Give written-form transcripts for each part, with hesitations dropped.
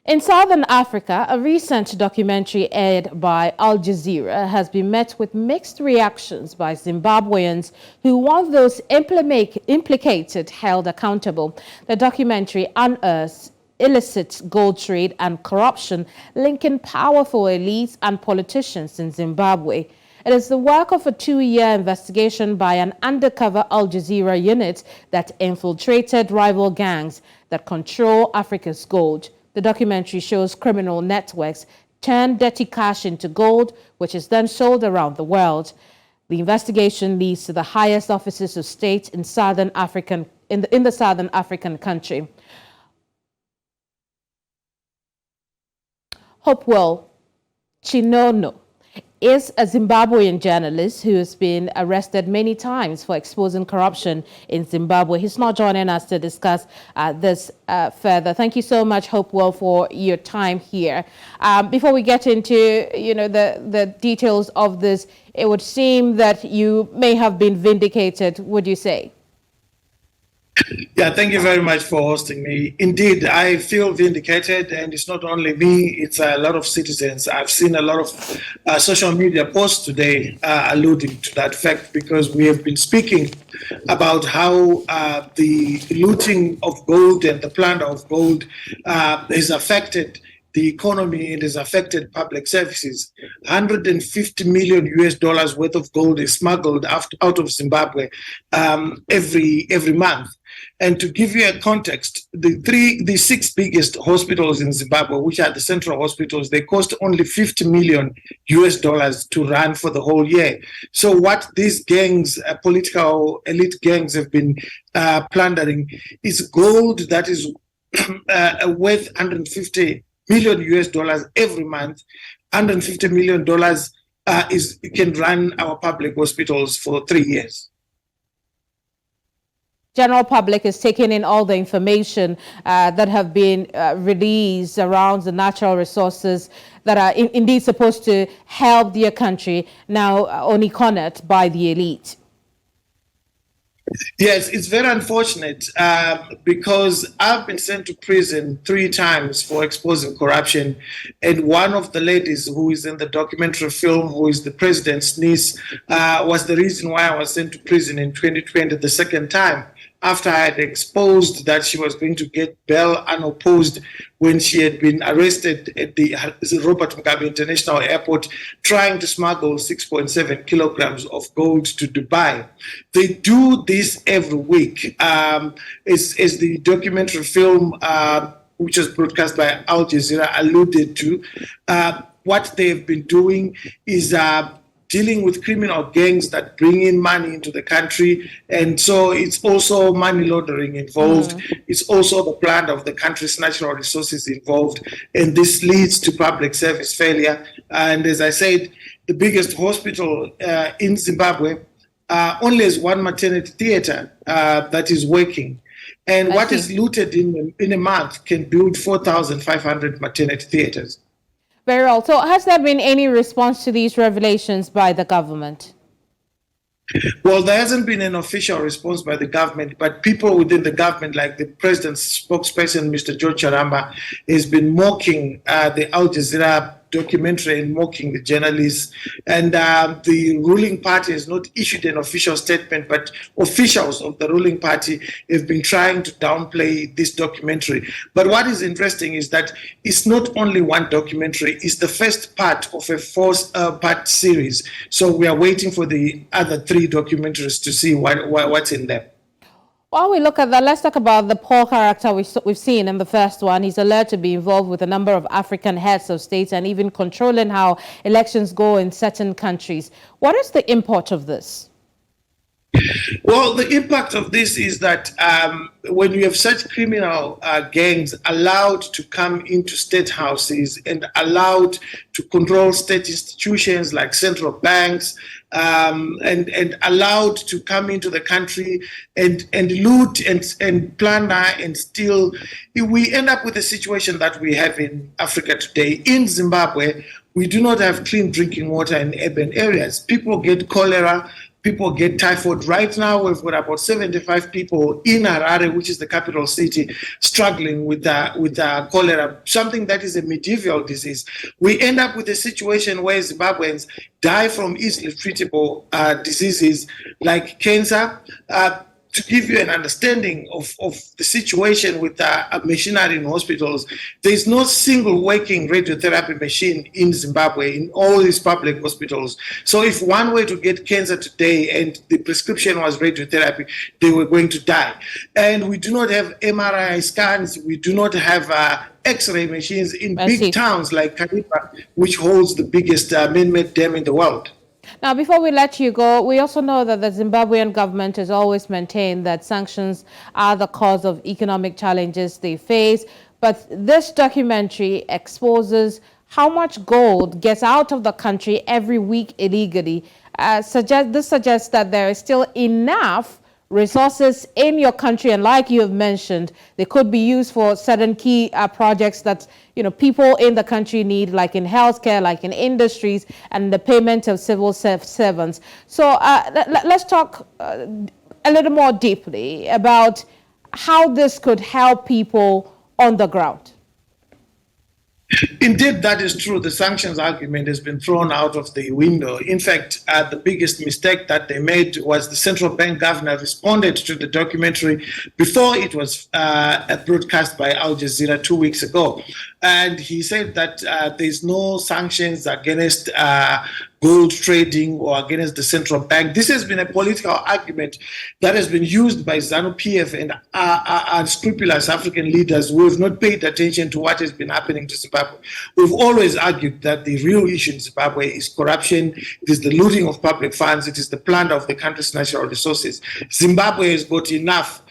In Southern Africa, a recent documentary aired by Al Jazeera has been met with mixed reactions by Zimbabweans who want those implicated held accountable. The documentary unearths illicit gold trade and corruption linking powerful elites and politicians in Zimbabwe. It is the work of a 2-year investigation by an undercover Al Jazeera unit that infiltrated rival gangs that control Africa's gold. The documentary shows criminal networks turn dirty cash into gold, which is then sold around the world. The investigation leads to the highest offices of state in the Southern African country. Hopewell Chin'ono is a Zimbabwean journalist who has been arrested many times for exposing corruption in Zimbabwe. He's not joining us to discuss this further. Thank you so much, Hopewell, for your time here. Before we get into, the details of this, it would seem that you may have been vindicated, would you say? Yeah, thank you very much for hosting me. Indeed, I feel vindicated, and it's not only me, it's a lot of citizens. I've seen a lot of social media posts today alluding to that fact, because we have been speaking about how the looting of gold and the plunder of gold has affected the economy and has affected public services. 150 million US dollars worth of gold is smuggled out of Zimbabwe every month. And to give you a context, the 6 biggest hospitals in Zimbabwe, which are the central hospitals, they cost only 50 million US dollars to run for the whole year. So what these gangs, political elite gangs, have been plundering is gold that is worth 150 million US dollars every month. 150 million dollars can run our public hospitals for 3 years. General public is taking in all the information that have been released around the natural resources that are indeed supposed to help their country, now only cornered by the elite. Yes, it's very unfortunate because I've been sent to prison 3 times for exposing corruption. And one of the ladies who is in the documentary film, who is the president's niece, was the reason why I was sent to prison in 2020 the second time, after I had exposed that she was going to get bail unopposed when she had been arrested at the Robert Mugabe International Airport trying to smuggle 6.7 kilograms of gold to Dubai. They do this every week. As the documentary film, which was broadcast by Al Jazeera, alluded to, what they've been doing is dealing with criminal gangs that bring in money into the country. And so it's also money laundering involved. It's also the plunder of the country's natural resources involved. And this leads to public service failure. And as I said, the biggest hospital in Zimbabwe only has 1 maternity theater that is working. And what is looted in a month can build 4,500 maternity theaters. Very well. So has there been any response to these revelations by the government? Well, there hasn't been an official response by the government, but people within the government, like the president's spokesperson, Mr. George Charamba, has been mocking the Al Jazeera documentary and mocking the journalists. And the ruling party has not issued an official statement, but officials of the ruling party have been trying to downplay this documentary. But what is interesting is that it's not only one documentary, it's the first part of a 4-part series. So we are waiting for the other 3 documentaries to see what's in them. While we look at that, let's talk about the poor character we've seen in the first one. He's alleged to be involved with a number of African heads of states and even controlling how elections go in certain countries. What is the import of this? Well, the impact of this is that when you have such criminal gangs allowed to come into state houses and allowed to control state institutions like central banks, and allowed to come into the country and loot and plunder and steal, we end up with a situation that we have in Africa today. In Zimbabwe, we do not have clean drinking water in urban areas. People get cholera people get typhoid. Right now, we've got about 75 people in Harare, which is the capital city, struggling with cholera, something that is a medieval disease. We end up with a situation where Zimbabweans die from easily treatable diseases like cancer. To give you an understanding of the situation with machinery in hospitals, there's no single working radiotherapy machine in Zimbabwe in all these public hospitals. So if one were to get cancer today and the prescription was radiotherapy, they were going to die. And we do not have MRI scans. We do not have X-ray machines in big towns like Kariba, which holds the biggest man-made dam in the world. Now, before we let you go, we also know that the Zimbabwean government has always maintained that sanctions are the cause of economic challenges they face. But this documentary exposes how much gold gets out of the country every week illegally. This suggests that there is still enough resources in your country, and like you have mentioned, they could be used for certain key projects that people in the country need, like in healthcare, like in industries, and the payment of civil servants. So let's talk a little more deeply about how this could help people on the ground. Indeed, that is true. The sanctions argument has been thrown out of the window. In fact, the biggest mistake that they made was the central bank governor responded to the documentary before it was broadcast by Al Jazeera 2 weeks ago. And he said that there's no sanctions against gold trading or against the central bank. This has been a political argument that has been used by ZANU-PF and unscrupulous African leaders who have not paid attention to what has been happening to Zimbabwe. We've always argued that the real issue in Zimbabwe is corruption, it is the looting of public funds, it is the plunder of the country's natural resources. Zimbabwe has got enough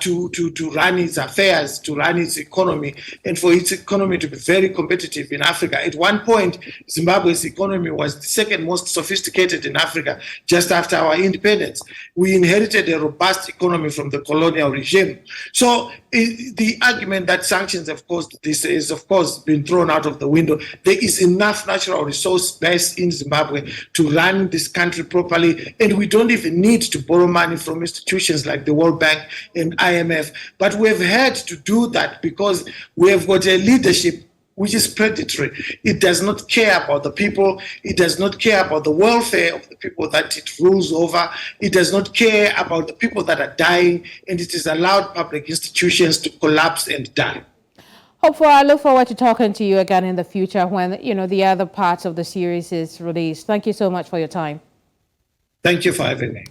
to run its affairs, to run its economy, and for its economy to be very competitive in Africa. At one point, Zimbabwe's economy was the second most sophisticated in Africa, just after our independence. We inherited a robust economy from the colonial regime. So the argument that sanctions have caused this is, of course, been thrown out of the window. There is enough natural resource base in Zimbabwe to run this country properly, and we don't even need to borrow money from institutions like the World Bank and IMF. But we've had to do that because we have got a leadership which is predatory. It does not care about the people. It does not care about the welfare of the people that it rules over. It does not care about the people that are dying, and it has allowed public institutions to collapse and die. Hopefully, I look forward to talking to you again in the future when the other parts of the series is released. Thank you so much for your time. Thank you for having me.